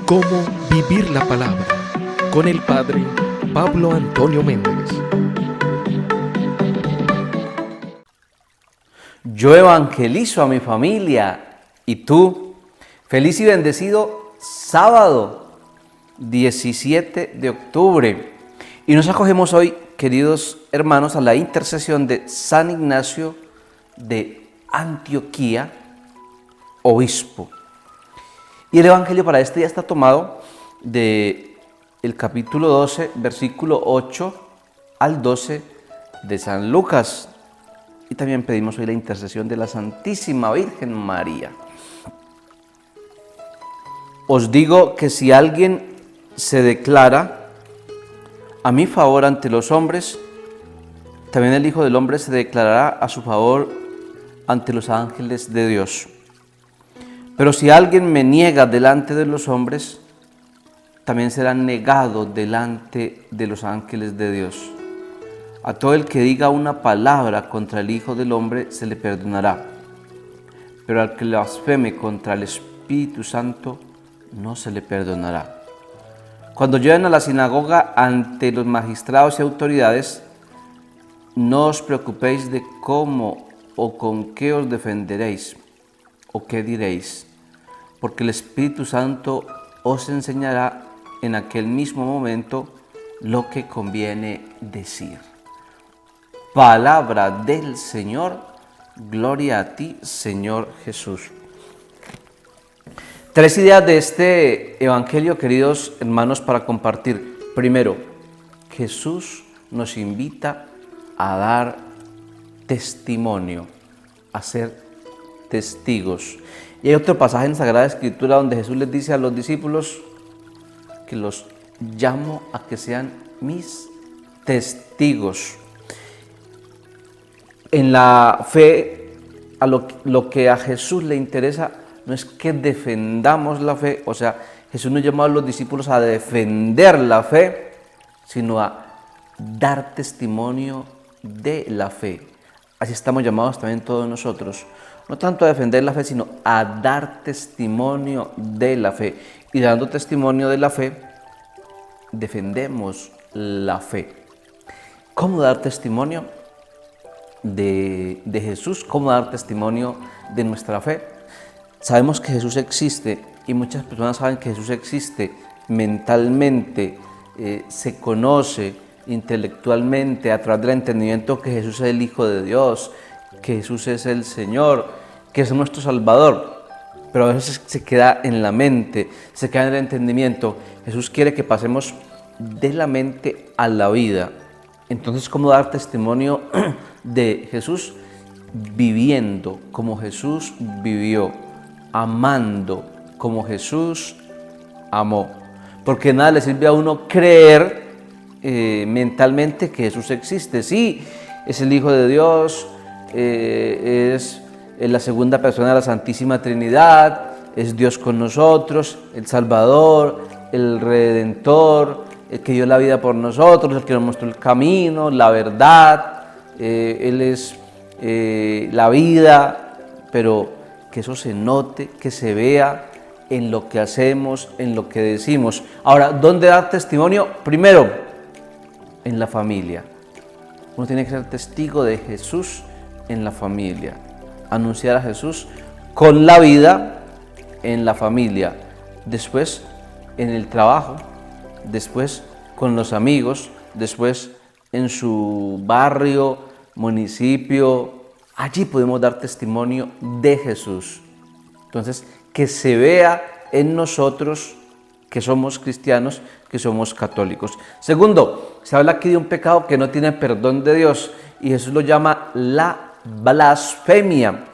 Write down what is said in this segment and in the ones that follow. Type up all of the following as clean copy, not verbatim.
Cómo vivir la palabra con el Padre Pablo Antonio Méndez. Yo evangelizo a mi familia y tú. Feliz y bendecido sábado 17 de octubre. Y nos acogemos hoy, queridos hermanos, a la intercesión de San Ignacio de Antioquía, obispo. Y el evangelio para este día está tomado de el capítulo 12, versículo 8 al 12 de San Lucas. Y también pedimos hoy la intercesión de la Santísima Virgen María. Os digo que si alguien se declara a mi favor ante los hombres, también el Hijo del Hombre se declarará a su favor ante los ángeles de Dios. Pero si alguien me niega delante de los hombres, también será negado delante de los ángeles de Dios. A todo el que diga una palabra contra el Hijo del Hombre se le perdonará, pero al que blasfeme contra el Espíritu Santo no se le perdonará. Cuando lleguen a la sinagoga ante los magistrados y autoridades, no os preocupéis de cómo o con qué os defenderéis o qué diréis, porque el Espíritu Santo os enseñará en aquel mismo momento lo que conviene decir. Palabra del Señor, gloria a ti, Señor Jesús. Tres ideas de este evangelio, queridos hermanos, para compartir. Primero, Jesús nos invita a dar testimonio, a ser testigos. Y hay otro pasaje en la Sagrada Escritura donde Jesús les dice a los discípulos que los llamo a que sean mis testigos. En la fe, a lo que a Jesús le interesa no es que defendamos la fe, o sea, Jesús no llamó a los discípulos a defender la fe, sino a dar testimonio de la fe. Así estamos llamados también todos nosotros, no tanto a defender la fe, sino a dar testimonio de la fe. Y dando testimonio de la fe, defendemos la fe. ¿Cómo dar testimonio de Jesús? ¿Cómo dar testimonio de nuestra fe? Sabemos que Jesús existe y muchas personas saben que Jesús existe mentalmente, se conoce intelectualmente a través del entendimiento que Jesús es el Hijo de Dios, que Jesús es el Señor, que es nuestro Salvador, pero a veces se queda en la mente, se queda en el entendimiento. Jesús quiere que pasemos de la mente a la vida. Entonces, ¿cómo dar testimonio de Jesús? Viviendo como Jesús vivió, amando como Jesús amó. Porque nada le sirve a uno creer mentalmente que Jesús existe. Sí, es el Hijo de Dios, es la segunda persona de la Santísima Trinidad, es Dios con nosotros, el Salvador, el Redentor, el que dio la vida por nosotros, el que nos mostró el camino, la verdad, Él es la vida, pero que eso se note, que se vea en lo que hacemos, en lo que decimos. Ahora, ¿dónde dar testimonio? Primero, en la familia. Uno tiene que ser testigo de Jesús en la familia, anunciar a Jesús con la vida en la familia, después en el trabajo, después con los amigos, después en su barrio, municipio. Allí podemos dar testimonio de Jesús. Entonces, que se vea en nosotros que somos cristianos, que somos católicos. Segundo, se habla aquí de un pecado que no tiene perdón de Dios y Jesús lo llama la blasfemia.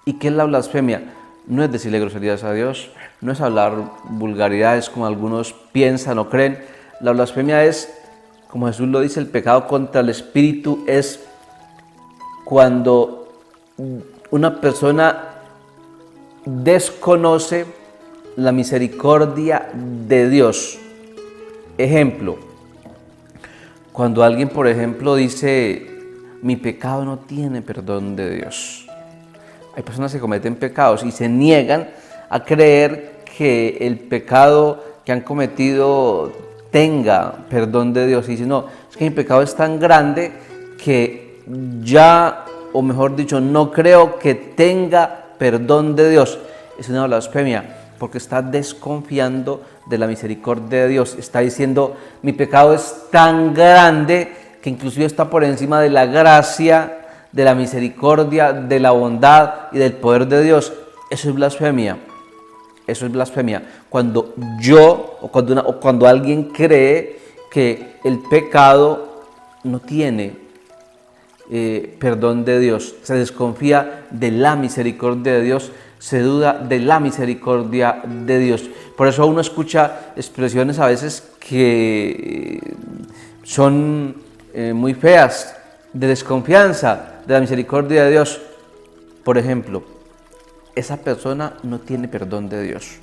¿Y qué es la blasfemia? No es decirle groserías a Dios, no es hablar vulgaridades como algunos piensan o creen. La blasfemia es, como Jesús lo dice, el pecado contra el Espíritu es cuando una persona desconoce la misericordia de Dios. Ejemplo, cuando alguien, por ejemplo, dice, mi pecado no tiene perdón de Dios. Hay personas que cometen pecados y se niegan a creer que el pecado que han cometido tenga perdón de Dios. Y dice, no, es que mi pecado es tan grande que ya, o mejor dicho, no creo que tenga perdón de Dios. Es una blasfemia, porque está desconfiando de la misericordia de Dios. Está diciendo, mi pecado es tan grande que inclusive está por encima de la gracia, de la misericordia, de la bondad y del poder de Dios. Eso es blasfemia. Eso es blasfemia. Cuando yo o cuando alguien cree que el pecado no tiene perdón de Dios, se desconfía de la misericordia de Dios, se duda de la misericordia de Dios. Por eso uno escucha expresiones a veces que son muy feas, de desconfianza de la misericordia de Dios. Por ejemplo, esa persona no tiene perdón de Dios.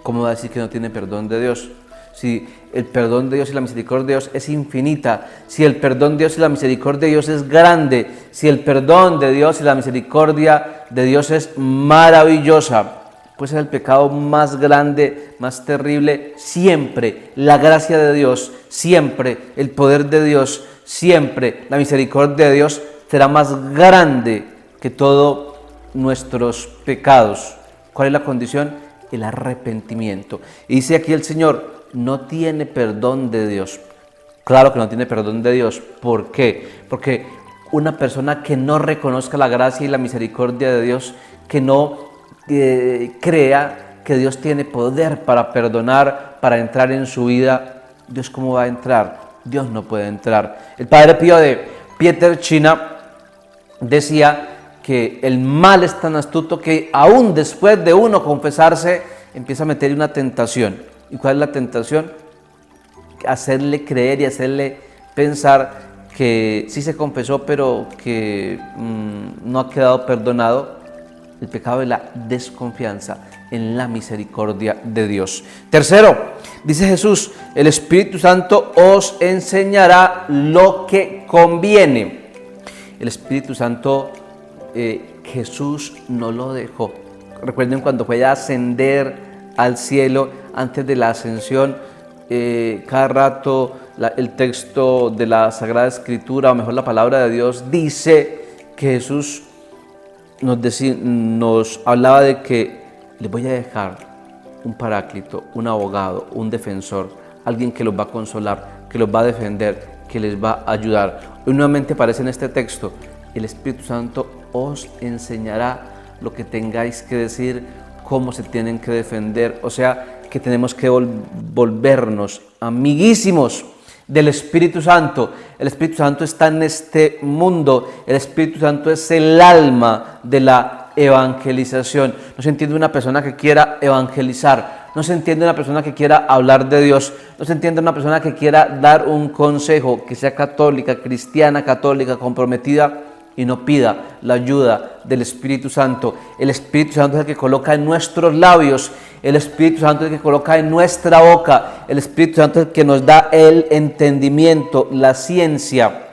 ¿Cómo va a decir que no tiene perdón de Dios? Si el perdón de Dios y la misericordia de Dios es infinita, si el perdón de Dios y la misericordia de Dios es grande, si el perdón de Dios y la misericordia de Dios es maravillosa, pues es el pecado más grande, más terrible, siempre la gracia de Dios, siempre el poder de Dios, siempre la misericordia de Dios será más grande que todos nuestros pecados. ¿Cuál es la condición? El arrepentimiento. Y dice aquí el Señor, no tiene perdón de Dios. Claro que no tiene perdón de Dios. ¿Por qué? Porque una persona que no reconozca la gracia y la misericordia de Dios, que no crea que Dios tiene poder para perdonar, para entrar en su vida, ¿Dios cómo va a entrar? Dios no puede entrar. El Padre Pío de Pietrelcina decía que el mal es tan astuto que aún después de uno confesarse, empieza a meterle una tentación. ¿Y cuál es la tentación? Hacerle creer y hacerle pensar que sí se confesó, pero que no ha quedado perdonado. El pecado de la desconfianza en la misericordia de Dios. Tercero, dice Jesús, el Espíritu Santo os enseñará lo que conviene. El Espíritu Santo, Jesús no lo dejó. Recuerden cuando fue a ascender al cielo, antes de la ascensión, cada rato el texto de la Sagrada Escritura, o mejor la palabra de Dios, dice que Jesús nos hablaba de que les voy a dejar un paráclito, un abogado, un defensor, alguien que los va a consolar, que los va a defender, que les va a ayudar. Hoy nuevamente aparece en este texto, el Espíritu Santo os enseñará lo que tengáis que decir, cómo se tienen que defender, o sea, que tenemos que volvernos amiguísimos del Espíritu Santo. El Espíritu Santo está en este mundo, el Espíritu Santo es el alma de la evangelización. No se entiende una persona que quiera evangelizar, no se entiende una persona que quiera hablar de Dios, no se entiende una persona que quiera dar un consejo, que sea católica, cristiana, católica, comprometida, y no pida la ayuda del Espíritu Santo. El Espíritu Santo es el que coloca en nuestros labios, el Espíritu Santo es el que coloca en nuestra boca, el Espíritu Santo es el que nos da el entendimiento, la ciencia,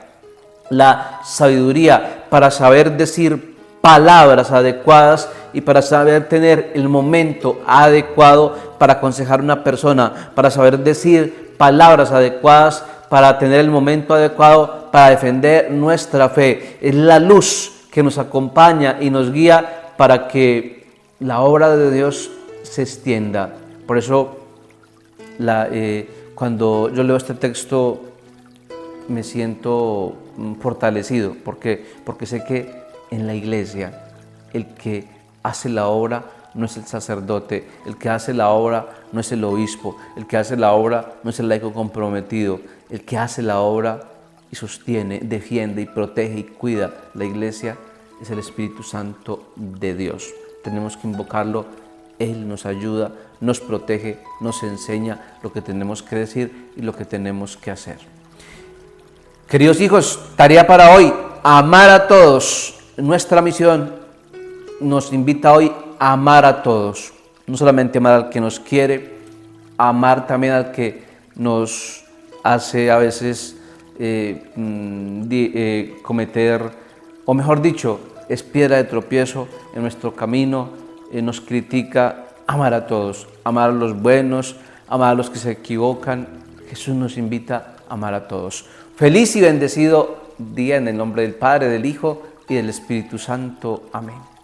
la sabiduría para saber decir palabras adecuadas y para saber tener el momento adecuado para aconsejar a una persona, para saber decir palabras adecuadas, para tener el momento adecuado para defender nuestra fe. Es la luz que nos acompaña y nos guía para que la obra de Dios se extienda. Por eso, cuando yo leo este texto, me siento fortalecido, porque sé que en la iglesia el que hace la obra no es el sacerdote, el que hace la obra no es el obispo, el que hace la obra no es el laico comprometido, el que hace la obra y sostiene, defiende y protege y cuida la iglesia es el Espíritu Santo de Dios. Tenemos que invocarlo, Él nos ayuda, nos protege, nos enseña lo que tenemos que decir y lo que tenemos que hacer. Queridos hijos, tarea para hoy, amar a todos. Nuestra misión nos invita hoy a amar a todos, no solamente amar al que nos quiere, amar también al que nos hace a veces cometer, o mejor dicho, es piedra de tropiezo en nuestro camino, nos critica. Amar a todos, amar a los buenos, amar a los que se equivocan. Jesús nos invita a amar a todos. Feliz y bendecido día en el nombre del Padre, del Hijo y del Espíritu Santo. Amén.